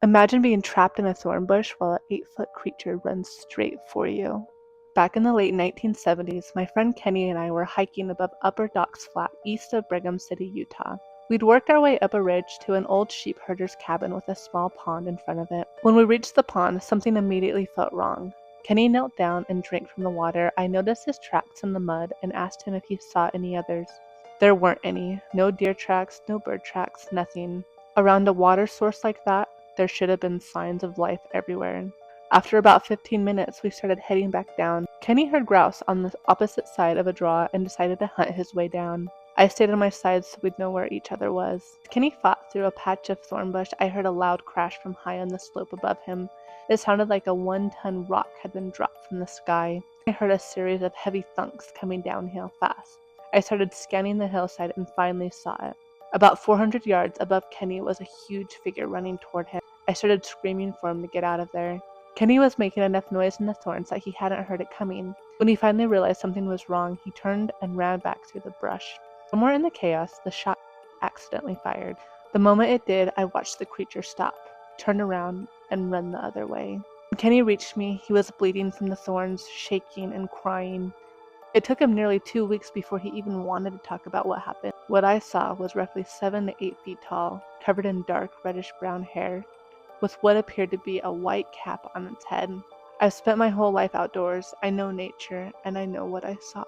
Imagine being trapped in a thorn bush while an 8-foot creature runs straight for you. Back in the late 1970s, my friend Kenny and I were hiking above Upper Docks Flat east of Brigham City, Utah. We'd worked our way up a ridge to an old sheep herder's cabin with a small pond in front of it. When we reached the pond, something immediately felt wrong. Kenny knelt down and drank from the water. I noticed his tracks in the mud and asked him if he saw any others. There weren't any. No deer tracks, no bird tracks, nothing. Around a water source like that, there should have been signs of life everywhere. After about 15 minutes, we started heading back down. Kenny heard grouse on the opposite side of a draw and decided to hunt his way down. I stayed on my side so we'd know where each other was. As Kenny fought through a patch of thorn bush, I heard a loud crash from high on the slope above him. It sounded like a 1-ton rock had been dropped from the sky. I heard a series of heavy thunks coming downhill fast. I started scanning the hillside and finally saw it. About 400 yards above Kenny was a huge figure running toward him. I started screaming for him to get out of there. Kenny was making enough noise in the thorns that he hadn't heard it coming. When he finally realized something was wrong, he turned and ran back through the brush. Somewhere in the chaos, the shot accidentally fired. The moment it did, I watched the creature stop, turn around, and run the other way. When Kenny reached me, he was bleeding from the thorns, shaking and crying. It took him nearly 2 weeks before he even wanted to talk about what happened. What I saw was roughly 7 to 8 feet tall, covered in dark reddish-brown hair, with what appeared to be a white cap on its head. I've spent my whole life outdoors. I know nature, and I know what I saw.